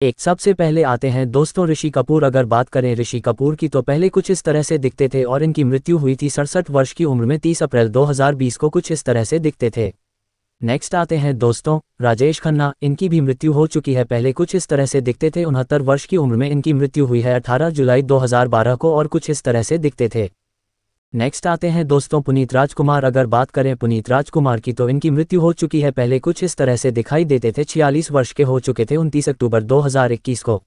एक सबसे पहले आते हैं दोस्तों ऋषि कपूर। अगर बात करें ऋषि कपूर की तो पहले कुछ इस तरह से दिखते थे और इनकी मृत्यु हुई थी 67 वर्ष की उम्र में 30 अप्रैल 2020 को कुछ इस तरह से दिखते थे। नेक्स्ट आते हैं दोस्तों राजेश खन्ना। इनकी भी मृत्यु हो चुकी है, पहले कुछ इस तरह से दिखते थे। 69 वर्ष की उम्र में इनकी मृत्यु हुई है 18 जुलाई 2012 को और कुछ इस तरह से दिखते थे। नेक्स्ट आते हैं दोस्तों पुनीत राजकुमार। अगर बात करें पुनीत राजकुमार की तो इनकी मृत्यु हो चुकी है, पहले कुछ इस तरह से दिखाई देते थे। 46 वर्ष के हो चुके थे 29 अक्टूबर 2021 को।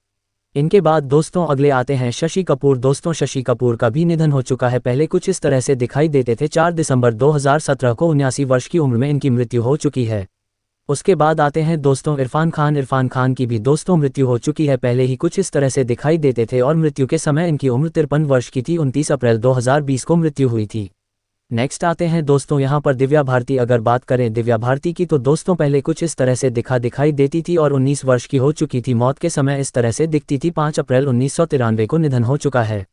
इनके बाद दोस्तों अगले आते हैं शशि कपूर। दोस्तों शशि कपूर का भी निधन हो चुका है, पहले कुछ इस तरह से दिखाई देते थे। 4 दिसंबर 2017 को 79 वर्ष की उम्र में इनकी मृत्यु हो चुकी है। उसके बाद आते हैं दोस्तों इरफान खान। इरफान खान की भी दोस्तों मृत्यु हो चुकी है, पहले ही कुछ इस तरह से दिखाई देते थे और मृत्यु के समय इनकी उम्र 53 वर्ष की थी। 29 अप्रैल 2020 को मृत्यु हुई थी। नेक्स्ट आते हैं दोस्तों यहाँ पर दिव्या भारती। अगर बात करें दिव्या भारती की तो दोस्तों पहले कुछ इस तरह से दिखाई देती थी और 19 वर्ष की हो चुकी थी। मौत के समय इस तरह से दिखती थी। 5 अप्रैल 1993 को निधन हो चुका है।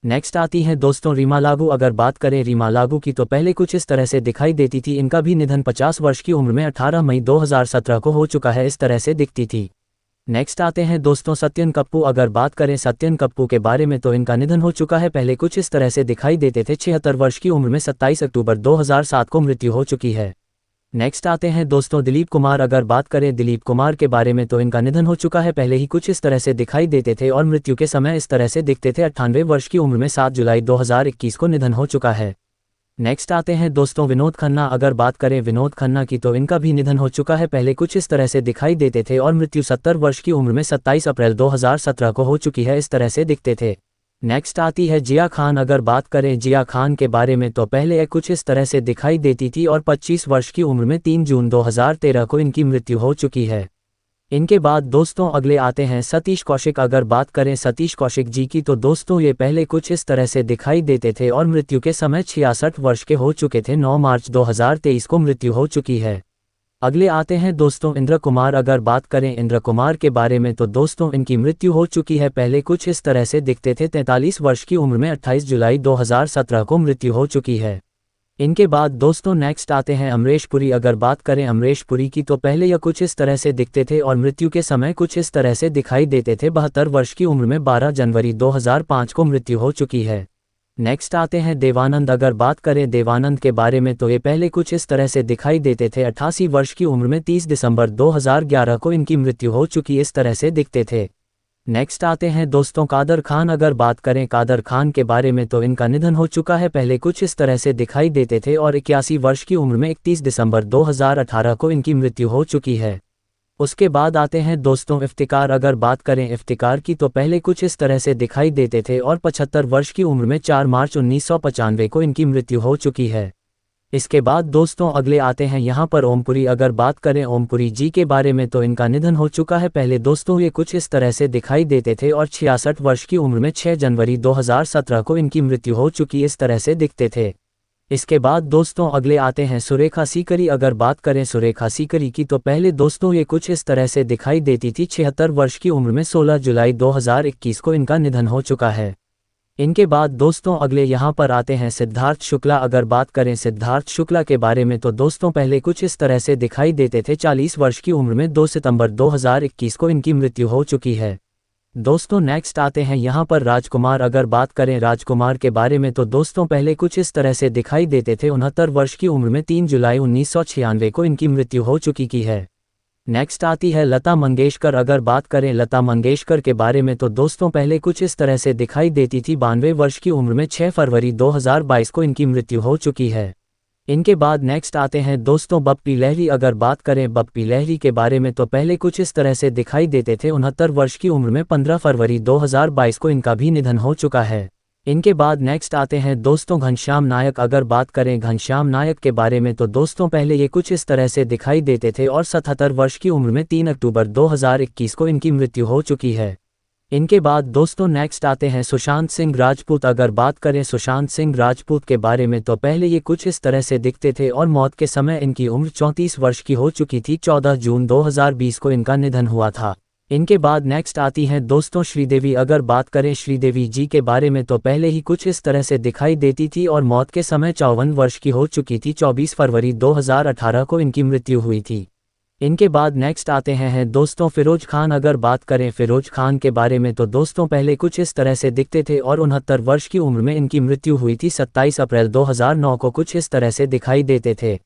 नेक्स्ट आती हैं दोस्तों रीमा लागू। अगर बात करें रीमा लागू की तो पहले कुछ इस तरह से दिखाई देती थी। इनका भी निधन 50 वर्ष की उम्र में 18 मई 2017 को हो चुका है, इस तरह से दिखती थी। नेक्स्ट आते हैं दोस्तों सत्यन कप्पू। अगर बात करें सत्यन कप्पू के बारे में तो इनका निधन हो चुका है, पहले कुछ इस तरह से दिखाई देते थे। 76 वर्ष की उम्र में 27 अक्टूबर 2007 को मृत्यु हो चुकी है। नेक्स्ट आते हैं दोस्तों दिलीप कुमार। अगर बात करें दिलीप कुमार के बारे में तो इनका निधन हो चुका है, पहले ही कुछ इस तरह से दिखाई देते थे और मृत्यु के समय इस तरह से दिखते थे। 98 वर्ष की उम्र में 7 जुलाई 2021 को निधन हो चुका है। नेक्स्ट आते हैं दोस्तों विनोद खन्ना। अगर बात करें विनोद खन्ना की तो इनका भी निधन हो चुका है, पहले कुछ इस तरह से दिखाई देते थे और मृत्यु 70 वर्ष की उम्र में 27 अप्रैल 2017 को हो चुकी है, इस तरह से दिखते थे। नेक्स्ट आती है जिया खान। अगर बात करें जिया खान के बारे में तो पहले कुछ इस तरह से दिखाई देती थी और 25 वर्ष की उम्र में 3 जून 2013 को इनकी मृत्यु हो चुकी है। इनके बाद दोस्तों अगले आते हैं सतीश कौशिक। अगर बात करें सतीश कौशिक जी की तो दोस्तों ये पहले कुछ इस तरह से दिखाई देते थे और मृत्यु के समय 66 वर्ष के हो चुके थे। 9 मार्च 2023 को मृत्यु हो चुकी है। अगले आते हैं दोस्तों इंद्र कुमार। अगर बात करें इंद्र कुमार के बारे में तो दोस्तों इनकी मृत्यु हो चुकी है, पहले कुछ इस तरह से दिखते थे। 43 वर्ष की उम्र में 28 जुलाई 2017 को मृत्यु हो चुकी है। इनके बाद दोस्तों नेक्स्ट आते हैं अमरीश पुरी। अगर बात करें अमरीश पुरी की तो पहले यह कुछ इस तरह से दिखते थे और मृत्यु के समय कुछ इस तरह से दिखाई देते थे। 72 वर्ष की उम्र में 12 जनवरी 2005 को मृत्यु हो चुकी है। नेक्स्ट आते हैं देवानंद। अगर बात करें देवानंद के बारे में तो ये पहले कुछ इस तरह से दिखाई देते थे। 88 वर्ष की उम्र में 30 दिसंबर 2011 को इनकी मृत्यु हो चुकी, इस तरह से दिखते थे। नेक्स्ट आते हैं दोस्तों कादर खान। अगर बात करें कादर खान के बारे में तो इनका निधन हो चुका है, पहले कुछ इस तरह से दिखाई देते थे और 81 वर्ष की उम्र में 31 दिसंबर 2018 को इनकी मृत्यु हो चुकी है। उसके बाद आते हैं दोस्तों इफ्तिकार। अगर बात करें इफ्तिकार की तो पहले कुछ इस तरह से दिखाई देते थे और 75 वर्ष की उम्र में 4 मार्च 1995 को इनकी मृत्यु हो चुकी है। इसके बाद दोस्तों अगले आते हैं यहाँ पर ओमपुरी। अगर बात करें ओमपुरी जी के बारे में तो इनका निधन हो चुका है, पहले दोस्तों ये कुछ इस तरह से दिखाई देते थे और 66 वर्ष की उम्र में 6 जनवरी 2017 को इनकी मृत्यु हो चुकी, इस तरह से दिखते थे। इसके बाद दोस्तों अगले आते हैं सुरेखा सीकरी। अगर बात करें सुरेखा सीकरी की तो पहले दोस्तों ये कुछ इस तरह से दिखाई देती थी। 76 वर्ष की उम्र में 16 जुलाई 2021 को इनका निधन हो चुका है। इनके बाद दोस्तों अगले यहाँ पर आते हैं सिद्धार्थ शुक्ला। अगर बात करें सिद्धार्थ शुक्ला के बारे में तो दोस्तों पहले कुछ इस तरह से दिखाई देते थे। 40 वर्ष की उम्र में 2 सितंबर 2021 को इनकी मृत्यु हो चुकी है। दोस्तों नेक्स्ट आते हैं यहाँ पर राजकुमार। अगर बात करें राजकुमार के बारे में तो दोस्तों पहले कुछ इस तरह से दिखाई देते थे। 69 वर्ष की उम्र में 3 जुलाई 1996 को इनकी मृत्यु हो चुकी की है। नेक्स्ट आती है लता मंगेशकर। अगर बात करें लता मंगेशकर के बारे में तो दोस्तों पहले कुछ इस तरह से दिखाई देती थी। 92 वर्ष की उम्र में 6 फरवरी 2022 को इनकी मृत्यु हो चुकी है। इनके बाद नेक्स्ट आते हैं दोस्तों बप्पी लहरी। अगर बात करें बप्पी लहरी के बारे में तो पहले कुछ इस तरह से दिखाई देते थे। 69 वर्ष की उम्र में 15 फरवरी 2022 को इनका भी निधन हो चुका है। इनके बाद नेक्स्ट आते हैं दोस्तों घनश्याम नायक। अगर बात करें घनश्याम नायक के बारे में तो दोस्तों पहले ये कुछ इस तरह से दिखाई देते थे और 77 वर्ष की उम्र में 3 अक्टूबर 2021 को इनकी मृत्यु हो चुकी है। इनके बाद दोस्तों नेक्स्ट आते हैं सुशांत सिंह राजपूत। अगर बात करें सुशांत सिंह राजपूत के बारे में तो पहले ये कुछ इस तरह से दिखते थे और मौत के समय इनकी उम्र 34 वर्ष की हो चुकी थी। 14 जून 2020 को इनका निधन हुआ था। इनके बाद नेक्स्ट आती हैं दोस्तों श्रीदेवी। अगर बात करें श्रीदेवी जी के बारे में तो पहले ही कुछ इस तरह से दिखाई देती थी और मौत के समय 54 वर्ष की हो चुकी थी। 24 फरवरी 2018 को इनकी मृत्यु हुई थी। इनके बाद नेक्स्ट आते हैं दोस्तों फिरोज खान। अगर बात करें फिरोज खान के बारे में तो दोस्तों पहले कुछ इस तरह से दिखते थे और 69 वर्ष की उम्र में इनकी मृत्यु हुई थी। 27 अप्रैल 2009 को कुछ इस तरह से दिखाई देते थे।